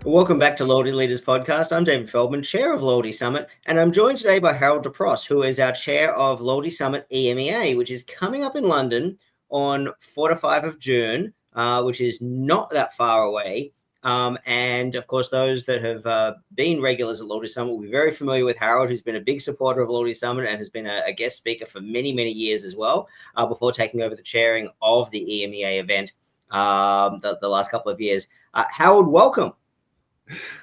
Welcome back to Loyalty Leaders Podcast. I'm David Feldman, Chair of Loyalty Summit, and I'm joined today by Harald Deprosse, who is our Chair of Loyalty Summit EMEA, which is coming up in London on 4 to 5 of June, which is not that far away. And of course, those that have been regulars at Loyalty Summit will be very familiar with Harald, who's been a big supporter of Loyalty Summit and has been a guest speaker for many, many years as well, before taking over the chairing of the EMEA event the last couple of years. Harald, welcome.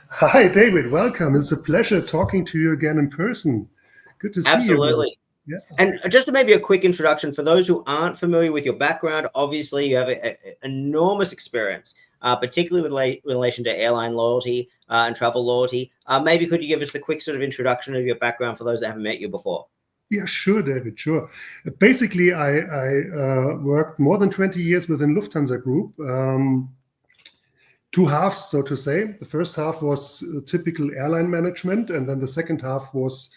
Hi, David. Welcome. It's a pleasure talking to you again in person. Good to see you. Absolutely. Yeah. And just maybe a quick introduction for those who aren't familiar with your background. Obviously, you have an enormous experience, particularly with relation to airline loyalty and travel loyalty. Maybe could you give us the quick sort of introduction of your background for those that haven't met you before? Yeah, sure, David, sure. Basically, I worked more than 20 years within Lufthansa Group. Two halves, so to say. The first half was typical airline management, and then the second half was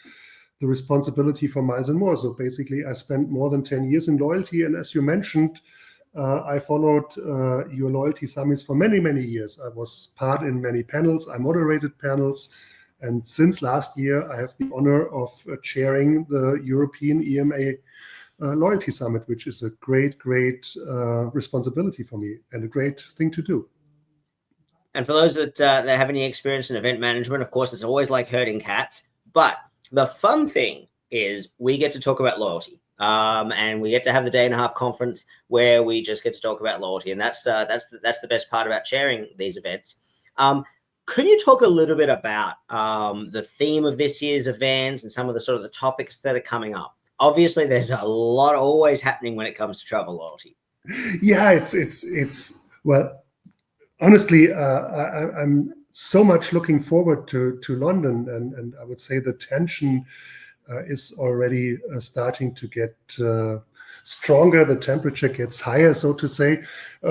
the responsibility for miles and more. So basically, I spent more than 10 years in loyalty. And as you mentioned, I followed your loyalty summits for many, many years. I was part in many panels. I moderated panels. And since last year, I have the honor of chairing the European EMEA Loyalty Summit, which is a great, great responsibility for me and a great thing to do. And for those that have any experience in event management, of course, it's always like herding cats. But the fun thing is we get to talk about loyalty. And we get to have the day and a half conference where we just get to talk about loyalty. And that's the best part about chairing these events. Could you talk a little bit about the theme of this year's event and some of the sort of the topics that are coming up? Obviously, there's a lot always happening when it comes to travel loyalty. Yeah, it's well, honestly, I'm so much looking forward to London, and I would say the tension is already starting to get stronger. The temperature gets higher, so to say.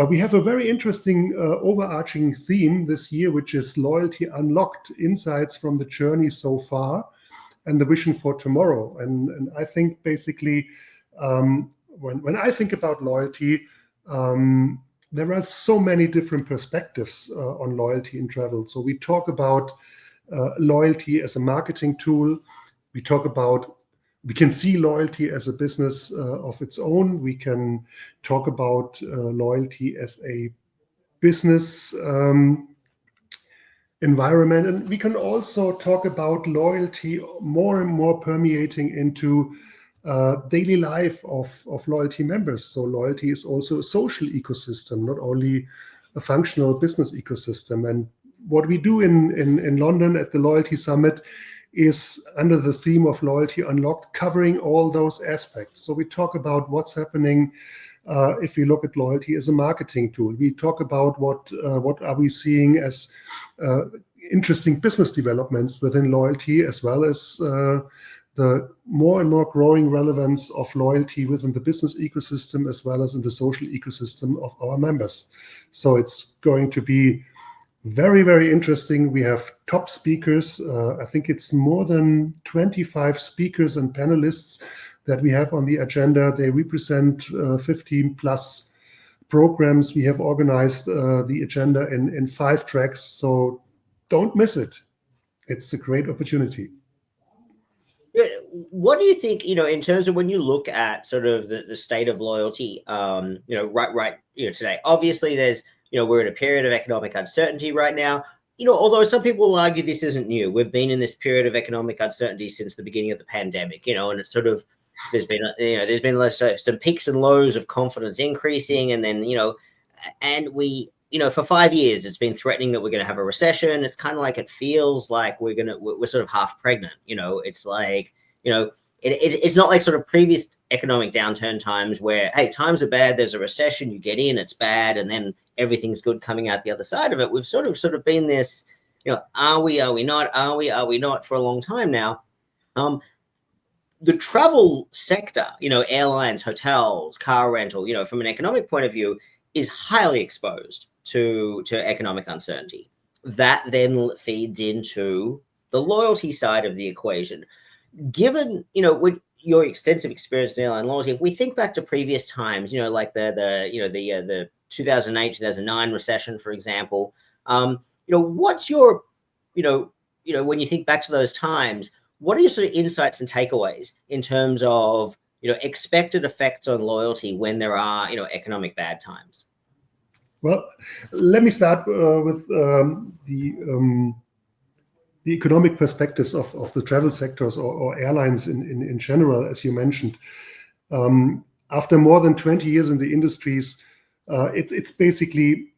We have a very interesting overarching theme this year, which is Loyalty Unlocked, Insights from the Journey So Far and the Vision for Tomorrow. And I think basically, when I think about loyalty, there are so many different perspectives on loyalty in travel. So we talk about loyalty as a marketing tool. We can see loyalty as a business of its own. We can talk about loyalty as a business environment. And we can also talk about loyalty more and more permeating into daily life of loyalty members. So loyalty is also a social ecosystem, not only a functional business ecosystem. And what we do in London at the Loyalty Summit is under the theme of Loyalty Unlocked, covering all those aspects. So we talk about what's happening if we look at loyalty as a marketing tool. We talk about what are we seeing as interesting business developments within loyalty, as well as the more and more growing relevance of loyalty within the business ecosystem, as well as in the social ecosystem of our members. So it's going to be very, very interesting. We have top speakers. I think it's more than 25 speakers and panelists that we have on the agenda. They represent 15 plus programs. We have organized the agenda in 5 tracks. So don't miss it. It's a great opportunity. What do you think, in terms of when you look at sort of the state of loyalty, right, today? Obviously, there's, we're in a period of economic uncertainty right now. Although some people will argue this isn't new. We've been in this period of economic uncertainty since the beginning of the pandemic, and it's sort of, there's been some peaks and lows of confidence increasing. And then, and we, for 5 years, it's been threatening that we're going to have a recession. It's kind of like, it feels like we're sort of half pregnant. It's like, it's not like sort of previous economic downturn times where, hey, times are bad, there's a recession, you get in, it's bad, and then everything's good coming out the other side of it. We've sort of been this, are we not for a long time now. The travel sector, airlines, hotels, car rental, from an economic point of view, is highly exposed to economic uncertainty. That then feeds into the loyalty side of the equation. Given, with your extensive experience in airline loyalty, if we think back to previous times, like the 2008, 2009 recession, for example, what's your, when you think back to those times, what are your sort of insights and takeaways in terms of, expected effects on loyalty when there are, economic bad times? Well, let me start with the economic perspectives of the travel sectors or airlines in general, as you mentioned. After more than 20 years in the industries, it's basically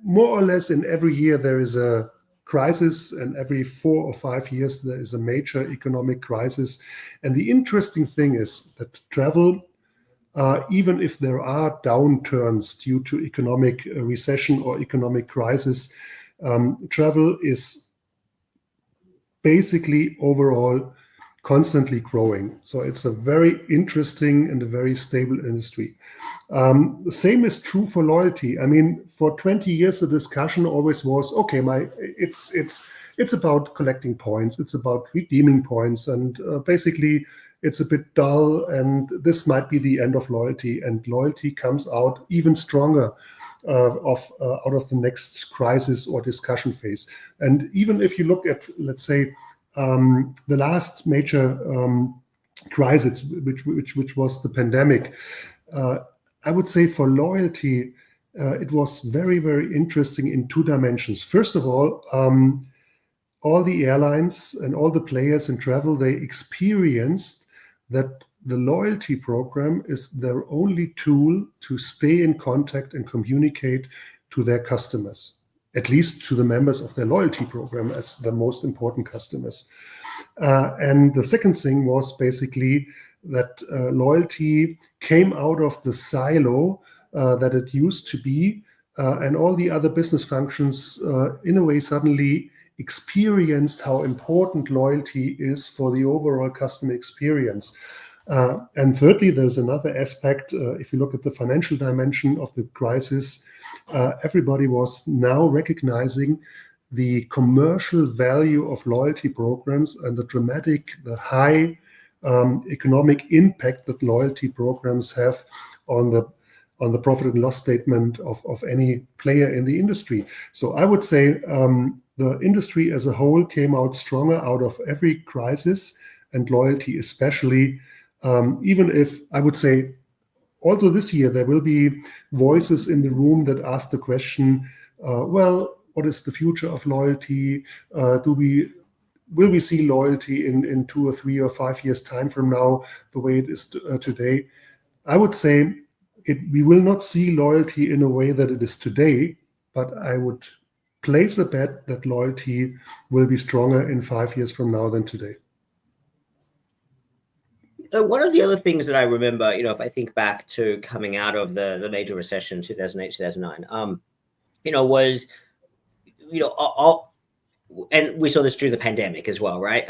more or less in every year there is a crisis, and every 4 or 5 years there is a major economic crisis. And the interesting thing is that travel, even if there are downturns due to economic recession or economic crisis, travel is basically overall constantly growing. So it's a very interesting and a very stable industry. The same is true for loyalty. I mean, for 20 years, the discussion always was, okay, it's about collecting points, it's about redeeming points, and basically it's a bit dull, and this might be the end of loyalty. And loyalty comes out even stronger out of the next crisis or discussion phase. And even if you look at, let's say, the last major crisis, which was the pandemic, I would say for loyalty, it was very, very interesting in 2 dimensions. First of all the airlines and all the players in travel, they experienced that the loyalty program is their only tool to stay in contact and communicate to their customers, at least to the members of their loyalty program as the most important customers. And the second thing was basically that loyalty came out of the silo that it used to be, and all the other business functions in a way suddenly experienced how important loyalty is for the overall customer experience. And thirdly, there's another aspect. If you look at the financial dimension of the crisis, everybody was now recognizing the commercial value of loyalty programs and the high economic impact that loyalty programs have on the profit and loss statement of any player in the industry. So I would say the industry as a whole came out stronger out of every crisis, and loyalty especially. Even if I would say, although this year there will be voices in the room that ask the question, well, what is the future of loyalty? Will we see loyalty in 2 or 3 or 5 years time from now the way it is today? I would say we will not see loyalty in a way that it is today, but I would place a bet that loyalty will be stronger in 5 years from now than today. One of the other things that I remember, if I think back to coming out of the major recession, 2008, 2009, was, and we saw this during the pandemic as well, right?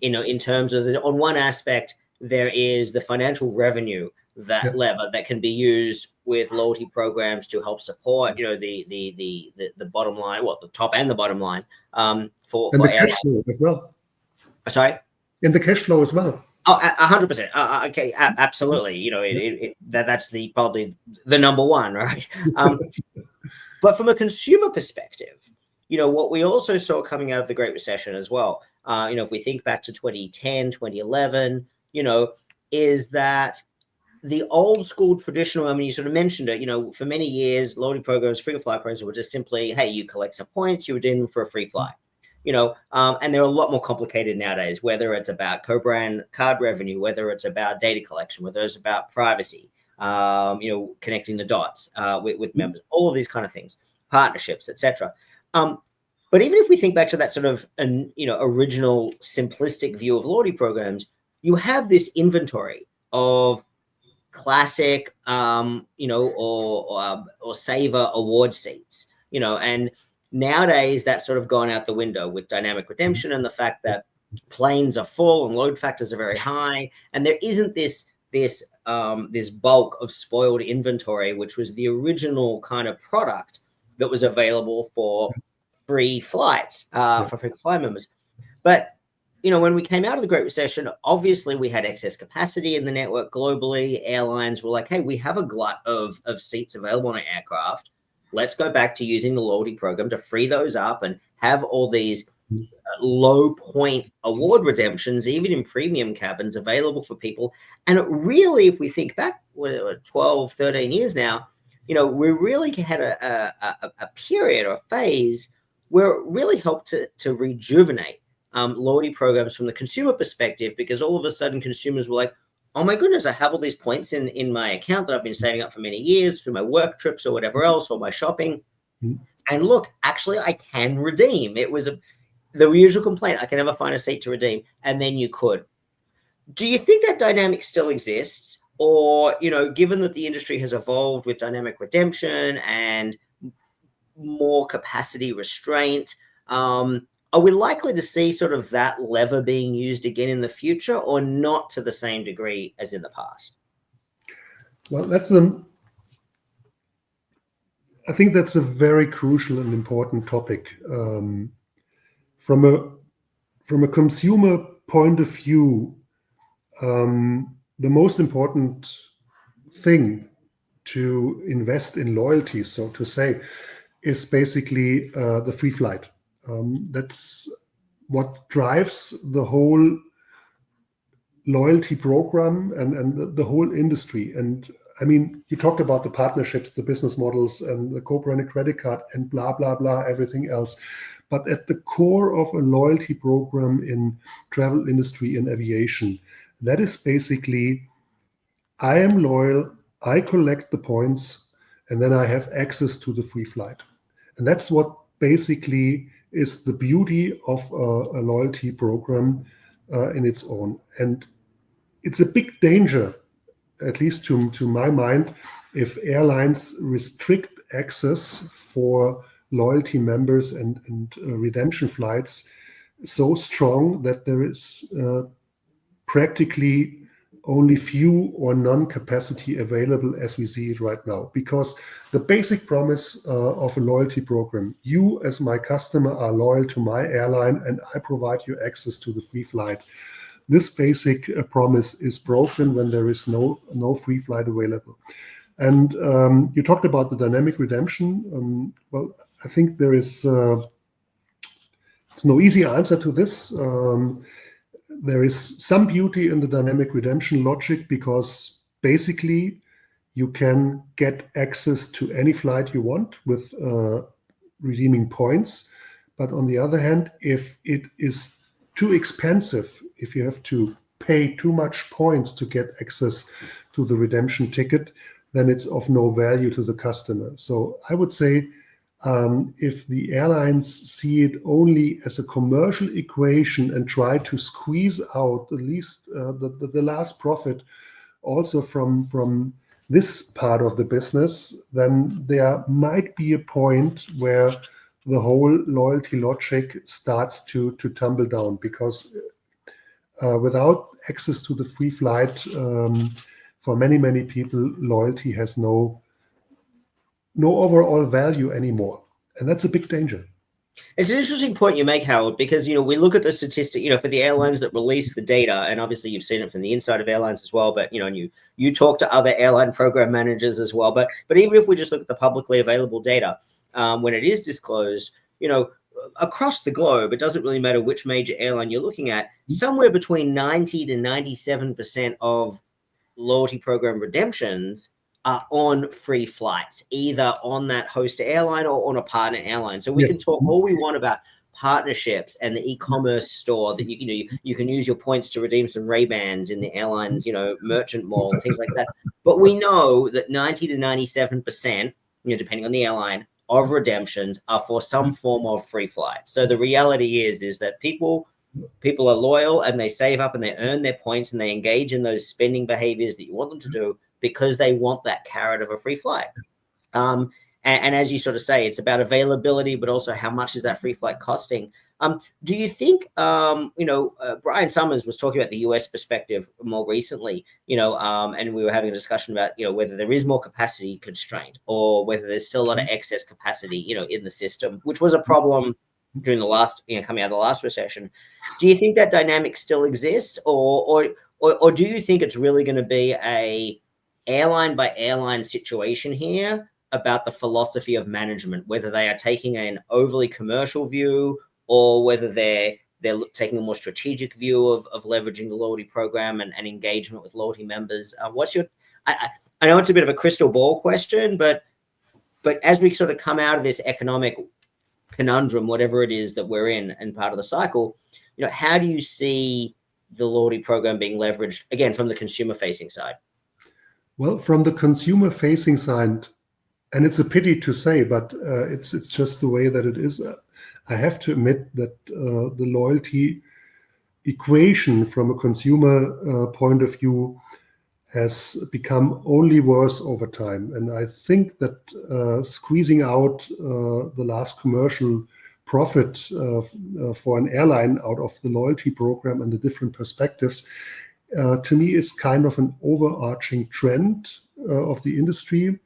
In terms of, on one aspect, there is the financial revenue lever that can be used with loyalty programs to help support, the bottom line, the top and the bottom line for the cash flow as well. Sorry? And the cash flow as well. Oh, 100%. Okay, absolutely. That's probably the number one, right? But from a consumer perspective, what we also saw coming out of the Great Recession as well, if we think back to 2010, 2011, is that the old school traditional, I mean, you sort of mentioned it, for many years, loyalty programs, frequent flyer programs were just simply, hey, you collect some points, you redeem them for a free fly. And they're a lot more complicated nowadays, whether it's about co-brand card revenue, whether it's about data collection, whether it's about privacy, connecting the dots with members, all of these kind of things, partnerships, etc. But even if we think back to that sort of, original simplistic view of loyalty programs, you have this inventory of classic, or saver award seats, and nowadays that's sort of gone out the window with dynamic redemption and the fact that planes are full and load factors are very high, and there isn't this bulk of spoiled inventory, which was the original kind of product that was available for free flights for frequent flyer members. But when we came out of the Great Recession, obviously we had excess capacity in the network globally. Airlines were like, hey, we have a glut of seats available on an aircraft. let's go back to using the loyalty program to free those up and have all these low point award redemptions, even in premium cabins, available for people. And it really, if we think back 12, 13 years now, we really had a period or a phase where it really helped to rejuvenate loyalty programs from the consumer perspective, because all of a sudden consumers were like, oh my goodness, I have all these points in my account that I've been saving up for many years through my work trips or whatever else, or my shopping. And look, actually, I can redeem. It was the usual complaint, I can never find a seat to redeem, and then you could. Do you think that dynamic still exists? Or, given that the industry has evolved with dynamic redemption and more capacity restraint, are we likely to see sort of that lever being used again in the future, or not to the same degree as in the past? Well, I think that's a very crucial and important topic. From a consumer point of view, the most important thing to invest in loyalty, so to say, is basically the free flight. That's what drives the whole loyalty program and the whole industry. And I mean, you talked about the partnerships, the business models, and the co-branded credit card, and blah, blah, blah, everything else. But at the core of a loyalty program in travel industry and aviation, that is basically, I am loyal, I collect the points, and then I have access to the free flight. And that's what basically is the beauty of a loyalty program in its own. And it's a big danger, at least to my mind, if airlines restrict access for loyalty members and redemption flights so strong that there is practically only few or none capacity available as we see it right now. Because the basic promise of a loyalty program, you as my customer are loyal to my airline and I provide you access to the free flight. This basic promise is broken when there is no free flight available. And you talked about the dynamic redemption. Well, I think there is it's no easy answer to this. There is some beauty in the dynamic redemption logic, because basically you can get access to any flight you want with redeeming points. But on the other hand, if it is too expensive, if you have to pay too much points to get access to the redemption ticket, then it's of no value to the customer. So I would say, if the airlines see it only as a commercial equation and try to squeeze out at least the last profit also from this part of the business, then there might be a point where the whole loyalty logic starts to tumble down, because without access to the free flight, for many people, loyalty has no overall value anymore. And that's a big danger. It's an interesting point you make, Harold, because, we look at the statistic, for the airlines that release the data, and obviously you've seen it from the inside of airlines as well, but, and you talk to other airline program managers as well. But even if we just look at the publicly available data, when it is disclosed, across the globe, it doesn't really matter which major airline you're looking at, somewhere between 90 to 97% of loyalty program redemptions are on free flights, either on that host airline or on a partner airline. So we can talk all we want about partnerships and the e-commerce store that you can use your points to redeem some Ray-Bans in the airlines, merchant mall and things like that. But we know that 90 to 97%, depending on the airline, of redemptions are for some form of free flight. So the reality is that people are loyal and they save up and they earn their points and they engage in those spending behaviors that you want them to do, because they want that carrot of a free flight. And as you sort of say, it's about availability, but also how much is that free flight costing? Do you think, Brian Summers was talking about the US perspective more recently, and we were having a discussion about, whether there is more capacity constraint or whether there's still a lot of excess capacity, in the system, which was a problem during the last, coming out of the last recession. Do you think that dynamic still exists, or do you think it's really going to be a airline by airline situation here, about the philosophy of management, whether they are taking an overly commercial view or whether they're taking a more strategic view of leveraging the loyalty program and engagement with loyalty members. What's your, I know it's a bit of a crystal ball question, but as we sort of come out of this economic conundrum, whatever it is that we're in and part of the cycle, how do you see the loyalty program being leveraged, again, from the consumer-facing side? Well, from the consumer-facing side, and it's a pity to say, but it's just the way that it is. I have to admit that the loyalty equation from a consumer point of view has become only worse over time. And I think that squeezing out the last commercial profit for an airline out of the loyalty program and the different perspectives, to me, is kind of an overarching trend of the industry.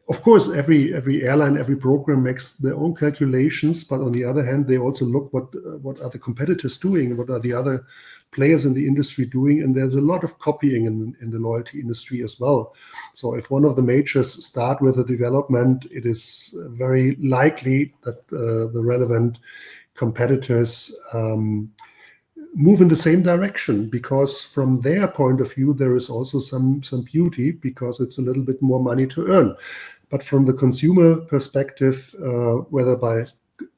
Of course, every airline, every program makes their own calculations, but on the other hand, they also look what are the competitors doing, what are the other players in the industry doing, and there's a lot of copying in the loyalty industry as well. So if one of the majors start with a development, it is very likely that the relevant competitors move in the same direction, because from their point of view, there is also some beauty, because it's a little bit more money to earn. But from the consumer perspective, whether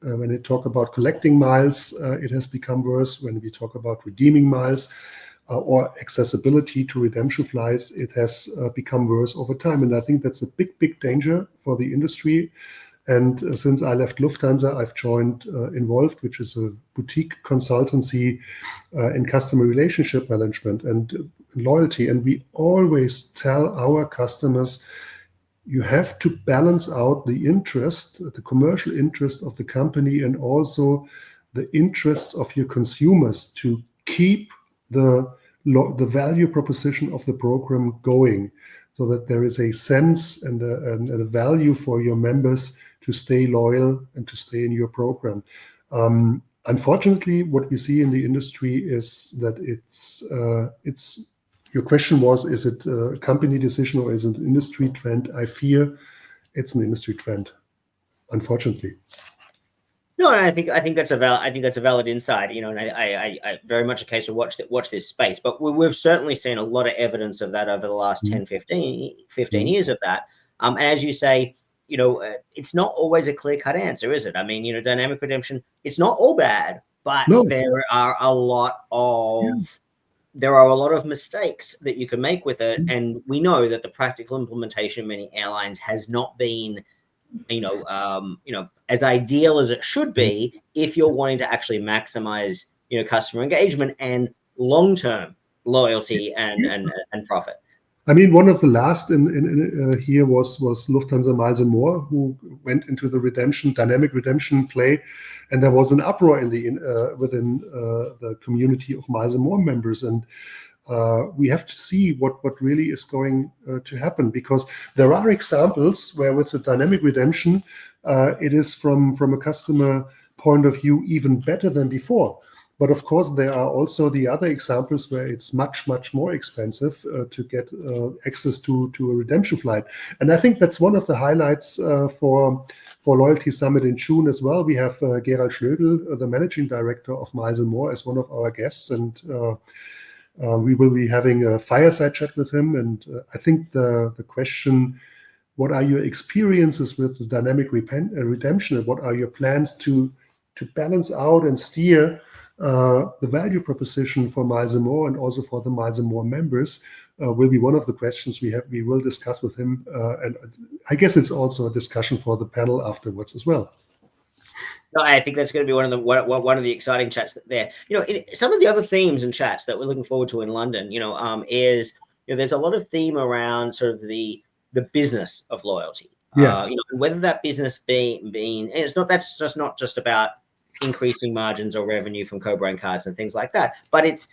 when we talk about collecting miles, it has become worse. When we talk about redeeming miles or accessibility to redemption flights, it has become worse over time. And I think that's a big danger for the industry. And since I left Lufthansa, I've joined Involved, which is a boutique consultancy in customer relationship management and loyalty. And we always tell our customers, you have to balance out the interest, the commercial interest of the company, and also the interests of your consumers to keep the value proposition of the program going, so that there is a sense and a value for your members to stay loyal and to stay in your program. Unfortunately, what we see in the industry is that it's your question was, is it a company decision or is it an industry trend? I fear it's an industry trend, unfortunately. No, I think that's a valid insight, and I very much a case of watch this space. But we've certainly seen a lot of evidence of that over the last 10, 15 years of that. And as you say, it's not always a clear-cut answer, is it? I mean, dynamic redemption, it's not all bad, but no. There are a lot of mistakes that you can make with it. And we know that the practical implementation of many airlines has not been, as ideal as it should be if you're wanting to actually maximize, customer engagement and long-term loyalty and profit. I mean, one of the last in here was Lufthansa Miles & More, who went into the dynamic redemption play, and there was an uproar within the community of Miles & More members, and we have to see what really is going to happen, because there are examples where with the dynamic redemption, it is from a customer point of view even better than before. But of course, there are also the other examples where it's much more expensive to get access to a redemption flight. And I think that's one of the highlights for Loyalty Summit in June as well. We have Gerald Schlögl, the managing director of Miles & More, as one of our guests, and we will be having a fireside chat with him. And I think the question, what are your experiences with the dynamic redemption, and what are your plans to balance out and steer the value proposition for Miles & More and also for the Miles & More members, will be one of the questions we will discuss with him. And I guess it's also a discussion for the panel afterwards as well. No, I think that's going to be one of the exciting chats there. Some of the other themes and chats that we're looking forward to in London, is there's a lot of theme around sort of the business of loyalty. Yeah. Whether that business being, and that's just not just about increasing margins or revenue from co-brand cards and things like that, but it's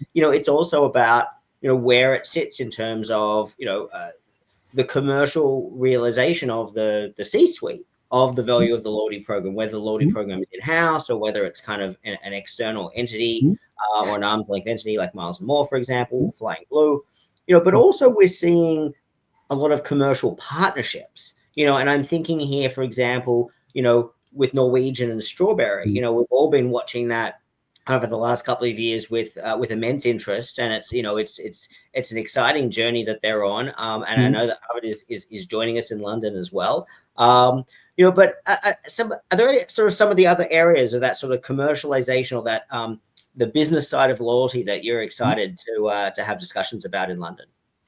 also about where it sits in terms of the commercial realization of the C-suite of the value of the loyalty program, whether the loyalty program is in-house or whether it's kind of an external entity or an arm's length entity like Miles & More, for example, Flying Blue. But also we're seeing a lot of commercial partnerships and I'm thinking here, for example, with Norwegian and strawberry, we've all been watching that over the last couple of years with immense interest, and it's an exciting journey that they're on. And I know that Harvard is joining us in London as well. But are there sort of some of the other areas of that sort of commercialization, or that the business side of loyalty, that you're excited to have discussions about in London?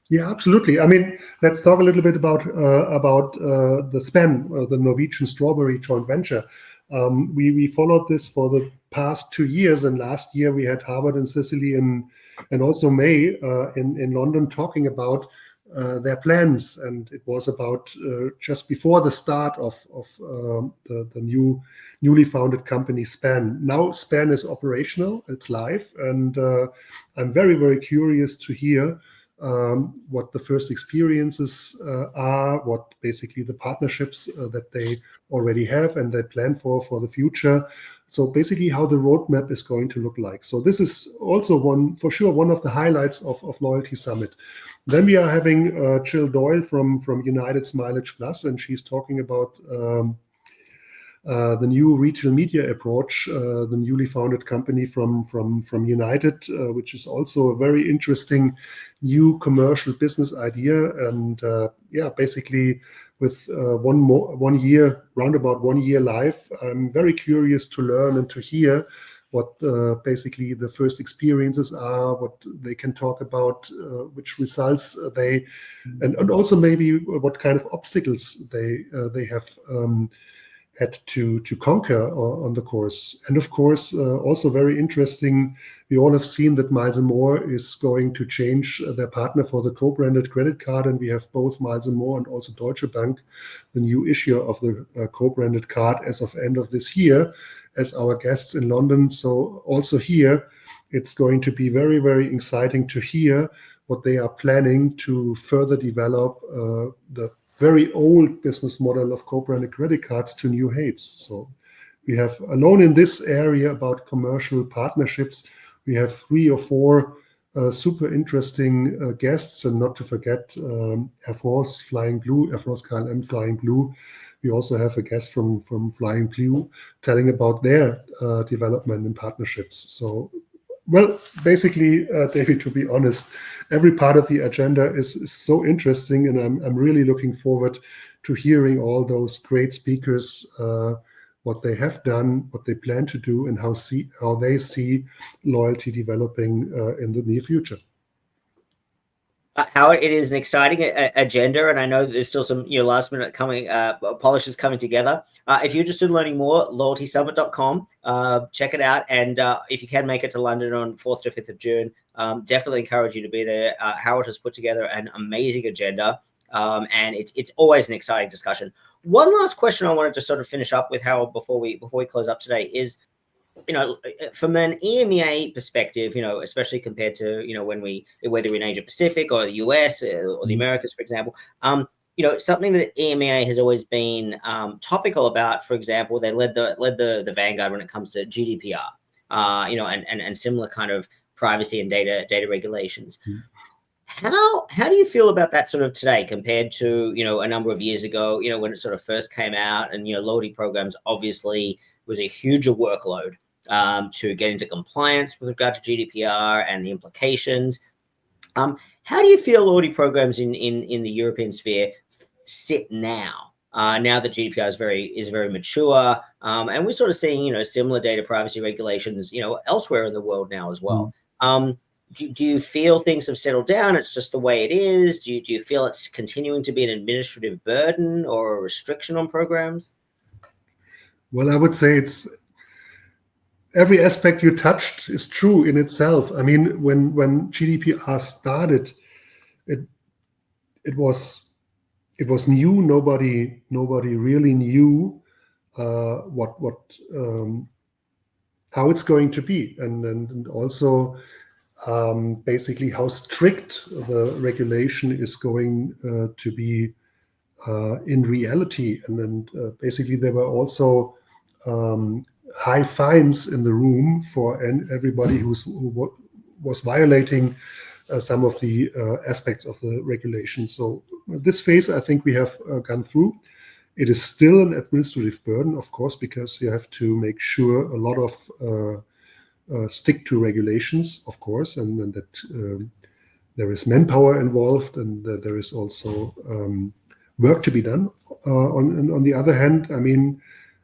Yeah, absolutely. I mean, let's talk a little bit about the SPAN, the Norwegian Strawberry joint venture. We followed this for the past 2 years, and last year we had Harvard and Cicely and also May in London talking about their plans, and it was about just before the start of the newly founded company SPAN. Now SPAN is operational, it's live, and I'm very, very curious to hear what the first experiences are, what basically the partnerships that they already have and they plan for the future. So basically how the roadmap is going to look like. So this is also for sure one of the highlights of Loyalty Summit. Then we are having Jill Doyle from United Mileage Plus, and she's talking about the new retail media approach, the newly founded company from United, which is also a very interesting new commercial business idea. And basically with round about 1 year live, I'm very curious to learn and to hear what basically the first experiences are, what they can talk about, which results and also maybe what kind of obstacles they have had to conquer on the course. And of course, also very interesting, we all have seen that Miles & More is going to change their partner for the co-branded credit card, and we have both Miles & More and also Deutsche Bank, the new issuer of the co-branded card as of end of this year, as our guests in London. So also here, it's going to be very, very exciting to hear what they are planning to further develop the very old business model of co-branded credit cards to new heights. So we have, alone in this area about commercial partnerships, we have 3 or 4 super interesting guests, and not to forget Air Force Flying Blue, Air Force KLM Flying Blue. We also have a guest from Flying Blue telling about their development and partnerships. So, well, basically, David, to be honest, every part of the agenda is so interesting, and I'm really looking forward to hearing all those great speakers, what they have done, what they plan to do, and how they see loyalty developing in the near future. Howard, it is an exciting agenda, and I know that there's still some last minute polishes coming together. If you're interested in learning more, loyaltysummit.com, check it out, and if you can make it to London on 4th to 5th of June, definitely encourage you to be there. Howard has put together an amazing agenda, and it's always an exciting discussion. One last question I wanted to sort of finish up with, Howard, before we close up today is, from an EMEA perspective, especially compared to, whether in Asia Pacific or the US or the Americas, for example, something that EMEA has always been topical about. For example, they led the vanguard when it comes to GDPR, and similar kind of privacy and data regulations. How do you feel about that sort of today compared to, a number of years ago, when it sort of first came out, and, loyalty programs obviously was a huge workload to get into compliance with regard to GDPR and the implications. How do you feel loyalty programs in the European sphere sit now? Now that GDPR is very mature, and we're sort of seeing similar data privacy regulations elsewhere in the world now as well. Do you feel things have settled down? It's just the way it is. Do you feel it's continuing to be an administrative burden or a restriction on programs? Well, I would say it's every aspect you touched is true in itself. I mean, when GDPR started, it was new. Nobody really knew what how it's going to be, and also basically how strict the regulation is going to be in reality. And then basically there were also high fines in the room for everybody who was violating some of the aspects of the regulation. So this phase, I think we have gone through. It is still an administrative burden, of course, because you have to make sure a lot of stick to regulations, of course, and that there is manpower involved, and there is also work to be done. On the other hand, I mean,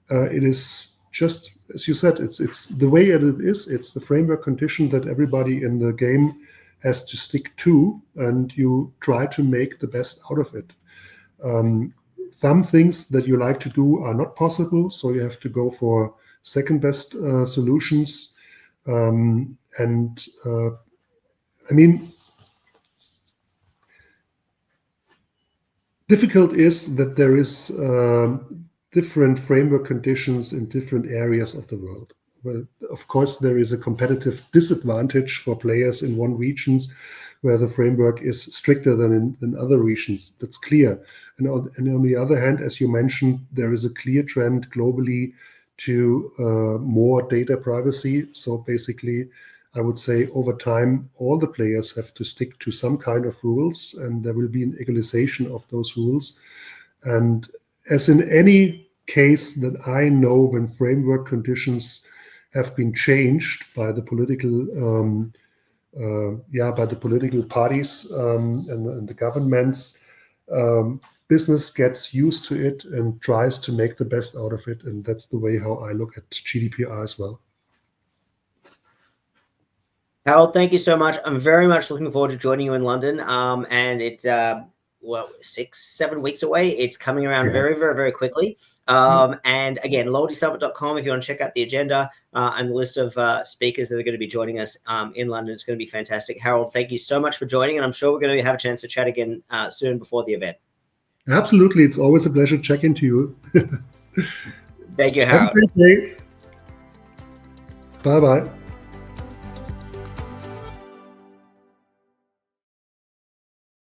it is just, as you said, it's the way it is. It's the framework condition that everybody in the game has to stick to, and you try to make the best out of it. Some things that you like to do are not possible, so you have to go for second best solutions. I mean, difficult is that there is different framework conditions in different areas of the world. Well, of course, there is a competitive disadvantage for players in one regions where the framework is stricter than in other regions. That's clear. And on the other hand, as you mentioned, there is a clear trend globally to more data privacy. So basically, I would say over time, all the players have to stick to some kind of rules, and there will be an equalization of those rules. And as in any case that I know, when framework conditions have been changed by the political parties and the governments, business gets used to it and tries to make the best out of it. And that's the way how I look at GDPR as well. Harald, thank you so much. I'm very much looking forward to joining you in London. And it's 6-7 weeks away. It's coming around very, very, very quickly. And again, loyaltysummit.com if you want to check out the agenda and the list of speakers that are going to be joining us in London. It's going to be fantastic. Harald, thank you so much for joining, and I'm sure we're going to have a chance to chat again soon before the event. Absolutely. It's always a pleasure checking to you. Thank you, Harald. Have a great day. Bye-bye.